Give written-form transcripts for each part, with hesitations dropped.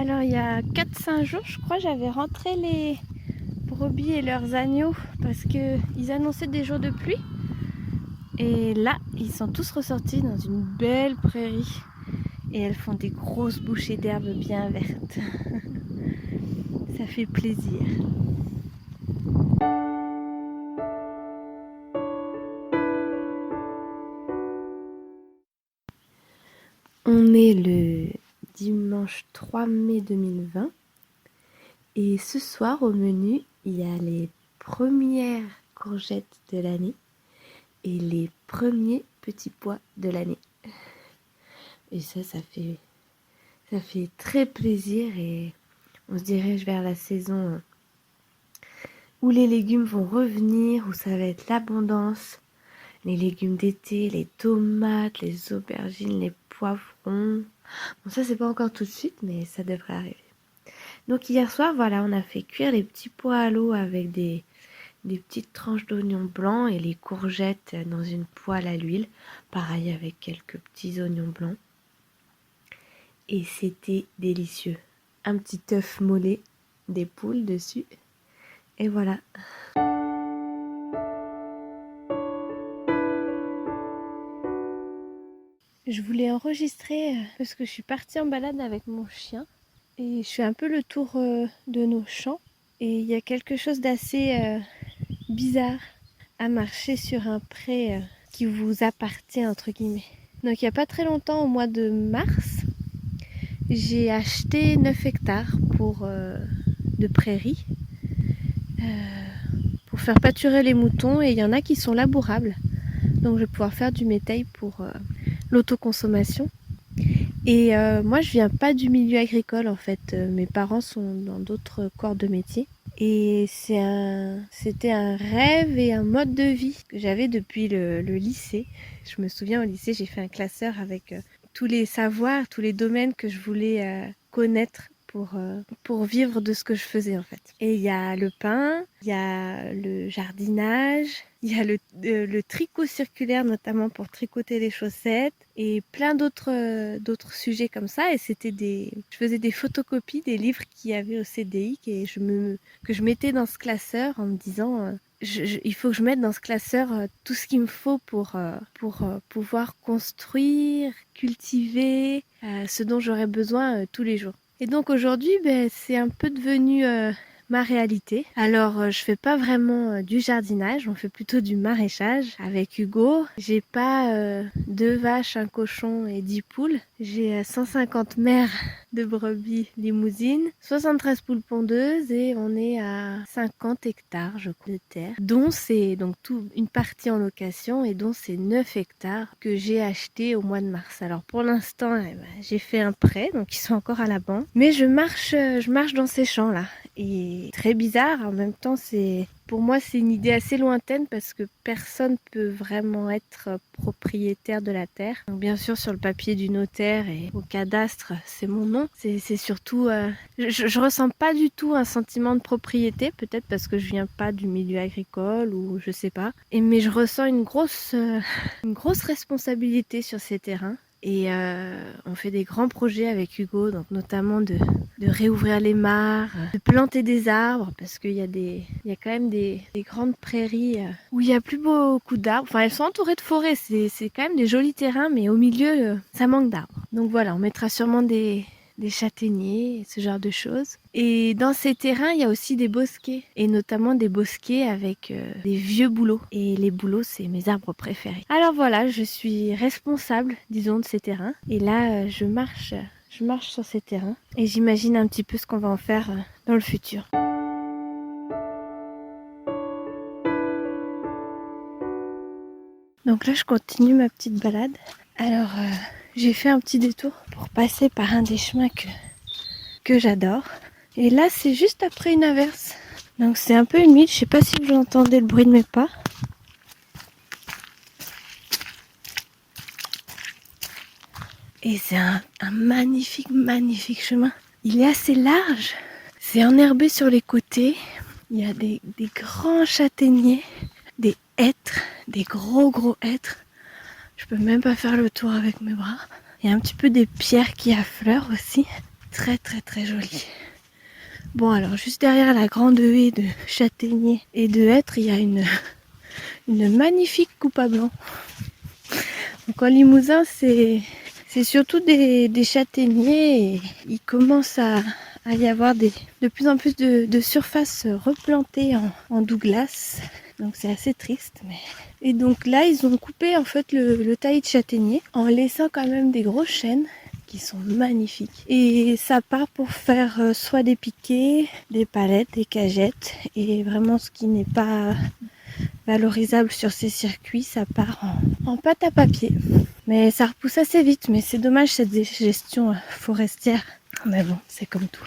Alors il y a 4-5 jours je crois j'avais rentré les brebis et leurs agneaux parce qu'ils annonçaient des jours de pluie. Et là ils sont tous ressortis dans une belle prairie et elles font des grosses bouchées d'herbe bien vertes. Ça fait plaisir. On est le dimanche 3 mai 2020 et ce soir au menu il y a les premières courgettes de l'année et les premiers petits pois de l'année. Et ça fait très plaisir et on se dirige vers la saison où les légumes vont revenir, où ça va être l'abondance. Les légumes d'été, les tomates, les aubergines, les poivrons. Bon, ça c'est pas encore tout de suite, mais ça devrait arriver. Donc hier soir, voilà, on a fait cuire les petits pois à l'eau avec des petites tranches d'oignons blancs et les courgettes dans une poêle à l'huile. Pareil avec quelques petits oignons blancs. Et c'était délicieux. Un petit œuf mollet, des poules dessus. Et voilà. Je voulais enregistrer parce que je suis partie en balade avec mon chien. Et je fais un peu le tour de nos champs. Et il y a quelque chose d'assez bizarre à marcher sur un pré qui vous appartient entre guillemets. Donc il n'y a pas très longtemps, au mois de mars, j'ai acheté 9 hectares de prairies pour faire pâturer les moutons et il y en a qui sont labourables. Donc je vais pouvoir faire du métail pour l'autoconsommation. Et moi je viens pas du milieu agricole en fait, mes parents sont dans d'autres corps de métier. Et c'était un rêve et un mode de vie que j'avais depuis le lycée. Je me souviens au lycée, j'ai fait un classeur avec tous les savoirs, tous les domaines que je voulais connaître pour vivre de ce que je faisais en fait. Et il y a le pain, il y a le jardinage, il y a le tricot circulaire notamment pour tricoter les chaussettes et plein d'autres sujets comme ça. Et je faisais des photocopies des livres qu'il y avait au CDI que je mettais dans ce classeur en me disant il faut que je mette dans ce classeur tout ce qu'il me faut pour pouvoir construire, cultiver ce dont j'aurais besoin tous les jours. Et donc aujourd'hui, c'est un peu devenu ma réalité. Alors je fais pas vraiment du jardinage, on fait plutôt du maraîchage avec Hugo. J'ai pas 2 vaches, un cochon et 10 poules. J'ai 150 mères de brebis limousines, 73 poules pondeuses et on est à 50 hectares je crois de terre, dont c'est donc une partie en location et dont c'est 9 hectares que j'ai acheté au mois de mars. Alors pour l'instant, j'ai fait un prêt, donc ils sont encore à la banque, mais je marche dans ces champs là et très bizarre en même temps. Pour moi, c'est une idée assez lointaine parce que personne peut vraiment être propriétaire de la terre. Donc, bien sûr, sur le papier du notaire et au cadastre, c'est mon nom. C'est surtout... je ressens pas du tout un sentiment de propriété, peut-être parce que je viens pas du milieu agricole ou je sais pas. Mais je ressens une grosse responsabilité sur ces terrains. Et on fait des grands projets avec Hugo, donc notamment de réouvrir les mares, de planter des arbres, parce qu'il y a quand même des grandes prairies où il n'y a plus beaucoup d'arbres. Enfin, elles sont entourées de forêts, c'est quand même des jolis terrains, mais au milieu, ça manque d'arbres. Donc voilà, on mettra sûrement des châtaigniers, ce genre de choses. Et dans ces terrains, il y a aussi des bosquets, et notamment des bosquets avec des vieux bouleaux. Et les bouleaux, c'est mes arbres préférés. Alors voilà, je suis responsable, disons, de ces terrains. Et là, je marche sur ces terrains et j'imagine un petit peu ce qu'on va en faire dans le futur. Donc là, je continue ma petite balade. Alors, j'ai fait un petit détour pour passer par un des chemins que j'adore. Et là, c'est juste après une averse. Donc c'est un peu humide. Je sais pas si vous entendez le bruit de mes pas. Et c'est un magnifique chemin. Il est assez large. C'est enherbé sur les côtés. Il y a des grands châtaigniers, des hêtres, des gros hêtres. Je peux même pas faire le tour avec mes bras. Il y a un petit peu des pierres qui affleurent aussi. très très très joli. Bon, alors juste derrière la grande haie de châtaigniers et de hêtres, il y a une magnifique coupe à blanc. Donc en Limousin, c'est surtout des châtaigniers et il commence à y avoir de plus en plus de surfaces replantées en Douglas. Donc c'est assez triste. Et donc là, ils ont coupé en fait le taillis de châtaignier en laissant quand même des gros chênes qui sont magnifiques. Et ça part pour faire soit des piquets, des palettes, des cagettes. Et vraiment ce qui n'est pas valorisable sur ces circuits, ça part en pâte à papier. Mais ça repousse assez vite, mais c'est dommage cette gestion forestière. Mais bon, c'est comme tout.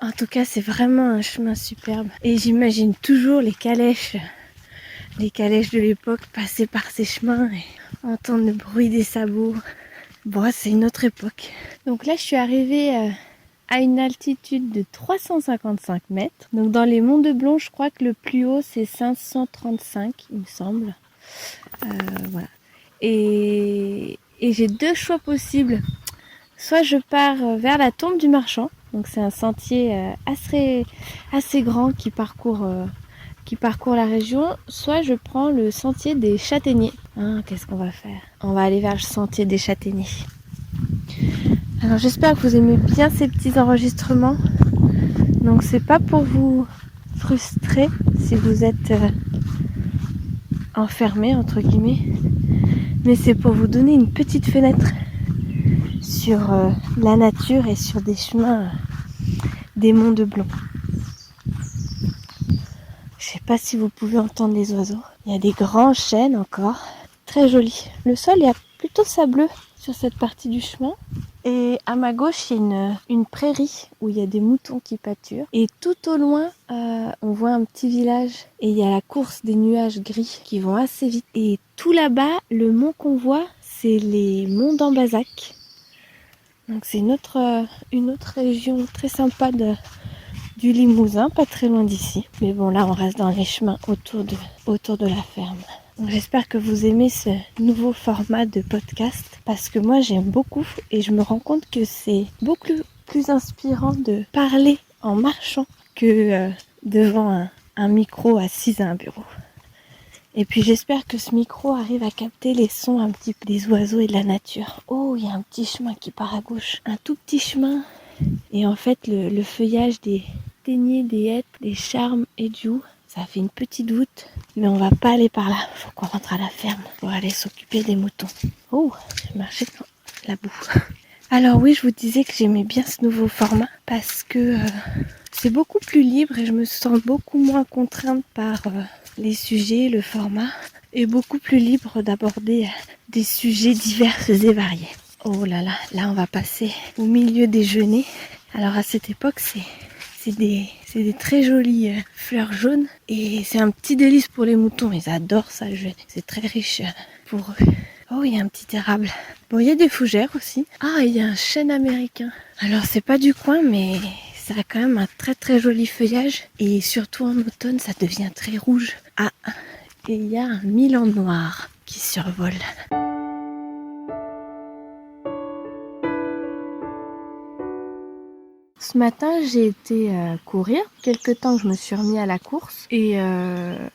En tout cas, c'est vraiment un chemin superbe. Et j'imagine toujours les calèches de l'époque passer par ces chemins et entendre le bruit des sabots. Bon, c'est une autre époque. Donc là, je suis arrivée à une altitude de 355 mètres. Donc dans les monts de Blon, je crois que le plus haut, c'est 535, il me semble. Voilà. Et j'ai deux choix possibles. Soit je pars vers la tombe du marchand. Donc c'est un sentier assez grand qui parcourt la région. Soit je prends le sentier des châtaigniers. Qu'est-ce qu'on va faire? On va aller vers le sentier des châtaigniers. Alors j'espère que vous aimez bien ces petits enregistrements. Donc c'est pas pour vous frustrer si vous êtes enfermé entre guillemets, mais c'est pour vous donner une petite fenêtre sur la nature et sur des chemins des monts de Blon. Je sais pas si vous pouvez entendre les oiseaux. Il y a des grands chênes encore, très jolis. Le sol est plutôt sableux sur cette partie du chemin. Et à ma gauche, il y a une prairie où il y a des moutons qui pâturent. Et tout au loin, on voit un petit village. Et il y a la course des nuages gris qui vont assez vite. Et tout là-bas, le mont qu'on voit, c'est les monts d'Ambazac. Donc c'est une autre région très sympa du Limousin, pas très loin d'ici. Mais bon, là, on reste dans les chemins autour de la ferme. Donc, j'espère que vous aimez ce nouveau format de podcast parce que moi j'aime beaucoup et je me rends compte que c'est beaucoup plus inspirant de parler en marchant que devant un micro assis à un bureau. Et puis j'espère que ce micro arrive à capter les sons un petit peu des oiseaux et de la nature. Oh, il y a un petit chemin qui part à gauche, un tout petit chemin. Et en fait le feuillage des châtaigniers, des hêtres, des charmes et du hou, ça fait une petite voûte, mais on va pas aller par là. Faut qu'on rentre à la ferme pour aller s'occuper des moutons. Oh, j'ai marché dans la boue. Alors oui, je vous disais que j'aimais bien ce nouveau format parce que c'est beaucoup plus libre et je me sens beaucoup moins contrainte par les sujets, le format, et beaucoup plus libre d'aborder des sujets divers et variés. Oh là là, là on va passer au milieu des genêts. Alors à cette époque, c'est des très jolies fleurs jaunes et c'est un petit délice pour les moutons. Ils adorent ça, le genêt. C'est très riche pour eux. Oh, il y a un petit érable. Bon, il y a des fougères aussi. Ah, il y a un chêne américain. Alors, c'est pas du coin, mais ça a quand même un très très joli feuillage. Et surtout en automne, ça devient très rouge. Ah, et il y a un milan noir qui survole. Ce matin, j'ai été courir. Quelque temps que je me suis remis à la course. Et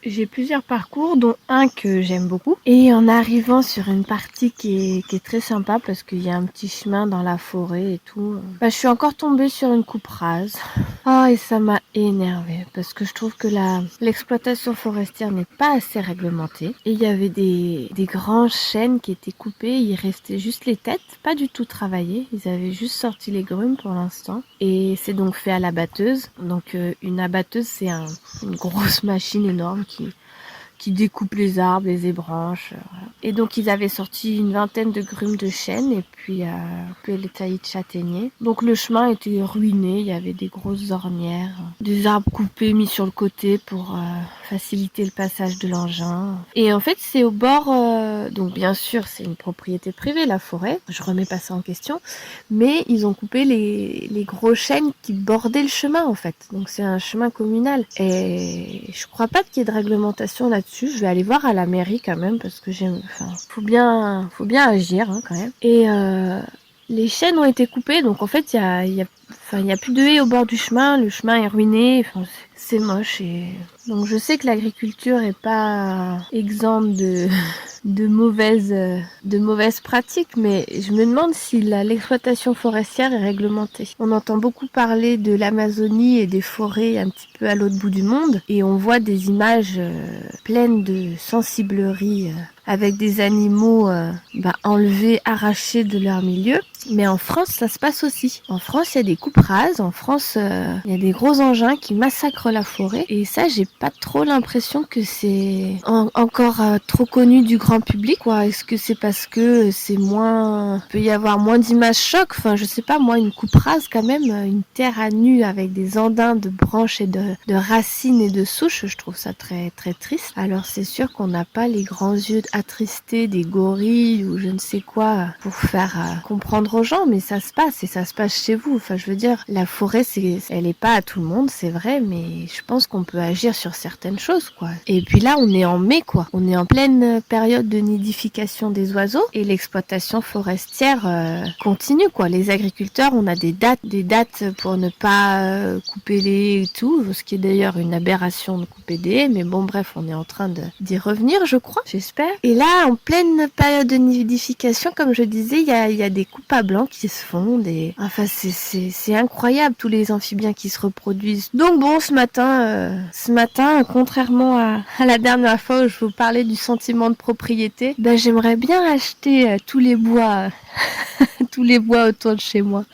j'ai plusieurs parcours, dont un que j'aime beaucoup. Et en arrivant sur une partie qui est très sympa, parce qu'il y a un petit chemin dans la forêt et tout, je suis encore tombée sur une coupe rase. Ah, et ça m'a énervée, parce que je trouve que l'exploitation forestière n'est pas assez réglementée. Et il y avait des grands chênes qui étaient coupés, il restait juste les têtes, pas du tout travaillées. Ils avaient juste sorti les grumes pour l'instant. Et c'est donc fait à la batteuse. Donc une abatteuse, c'est une grosse machine énorme qui découpe les arbres, les ébranche. Voilà. Et donc ils avaient sorti une vingtaine de grumes de chêne et puis les taillis de châtaigniers. Donc le chemin était ruiné, il y avait des grosses ornières, des arbres coupés mis sur le côté pour faciliter le passage de l'engin. Et en fait c'est au bord, donc bien sûr c'est une propriété privée la forêt, je remets pas ça en question, mais ils ont coupé les gros chênes qui bordaient le chemin en fait. Donc c'est un chemin communal et je crois pas qu'il y ait de réglementation là-dessus. Je vais aller voir à la mairie quand même parce que faut bien agir quand même. Les chênes ont été coupés, donc en fait, il y a plus de haies au bord du chemin. Le chemin est ruiné. Enfin, c'est moche. Et donc, je sais que l'agriculture est pas exempte de mauvaises pratiques, mais je me demande si l'exploitation forestière est réglementée. On entend beaucoup parler de l'Amazonie et des forêts un petit peu à l'autre bout du monde, et on voit des images pleines de sensiblerie avec des animaux enlevés, arrachés de leur milieu. Mais en France, ça se passe aussi. En France, il y a des coupes rases. En France, il y a des gros engins qui massacrent la forêt. Et ça, j'ai pas trop l'impression que c'est encore trop connu du grand public, quoi. Est-ce que c'est parce que c'est moins... peut y avoir moins d'images chocs? Enfin, je sais pas, moi, une coupe rase, quand même, une terre à nu avec des andins de branches et de racines et de souches, je trouve ça très, très triste. Alors, c'est sûr qu'on n'a pas les grands yeux attristés des gorilles ou je ne sais quoi pour faire comprendre aux gens, mais ça se passe et ça se passe chez vous. Enfin, je veux dire, la forêt, elle est pas à tout le monde, c'est vrai, mais je pense qu'on peut agir sur certaines choses, quoi. Et puis là, on est en mai, quoi. On est en pleine période de nidification des oiseaux et l'exploitation forestière continue, quoi. Les agriculteurs, on a des dates pour ne pas couper les haies et tout, ce qui est d'ailleurs une aberration de couper des haies, mais bon, bref, on est en train d'y revenir, je crois, j'espère. Et là, en pleine période de nidification, comme je disais, il y a des coupes à blanc qui se font, enfin, c'est incroyable, tous les amphibiens qui se reproduisent. Donc bon, ce matin, contrairement à la dernière fois où je vous parlais du sentiment de propriété, j'aimerais bien acheter tous les bois, tous les bois autour de chez moi.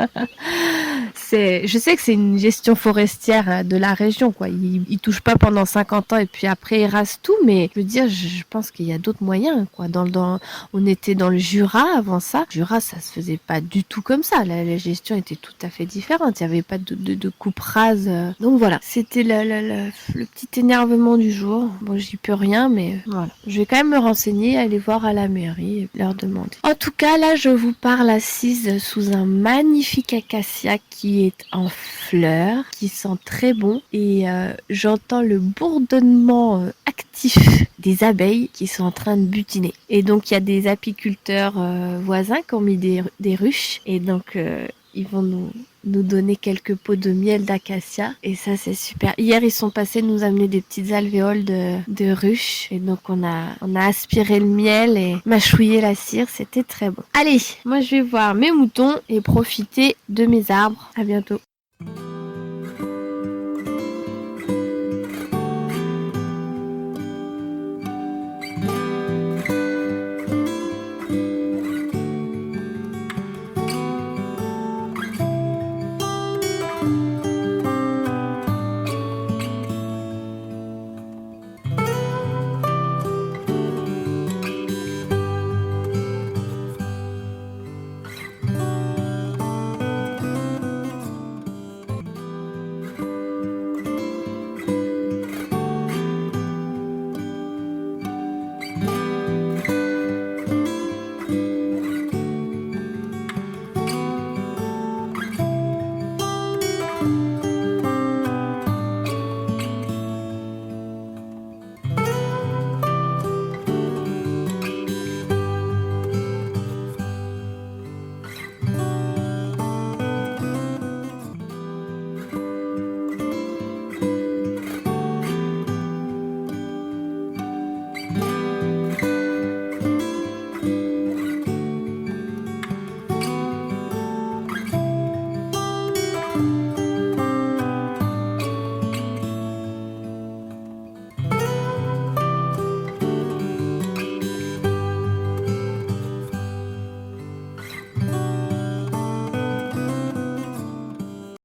Je sais que c'est une gestion forestière de la région, quoi. Ils touchent pas pendant 50 ans et puis après ils rasent tout, mais je veux dire, je pense qu'il y a d'autres moyens, quoi. On était dans le Jura avant ça. Jura, ça se faisait pas du tout comme ça. La gestion était tout à fait différente. Il y avait pas de coupe rase. Donc voilà, c'était le petit énervement du jour. Bon, j'y peux rien, mais voilà. Je vais quand même me renseigner, aller voir à la mairie et leur demander. En tout cas, là, je vous parle assise sous un magnifique acacia qui est en fleurs, qui sent très bon et j'entends le bourdonnement actif des abeilles qui sont en train de butiner. Et donc il y a des apiculteurs voisins qui ont mis des ruches et donc ils vont nous donner quelques pots de miel d'acacia et ça c'est super. Hier ils sont passés nous amener des petites alvéoles de ruches et donc on a aspiré le miel et mâchouillé la cire, c'était très bon. Allez, moi je vais voir mes moutons et profiter de mes arbres. À bientôt.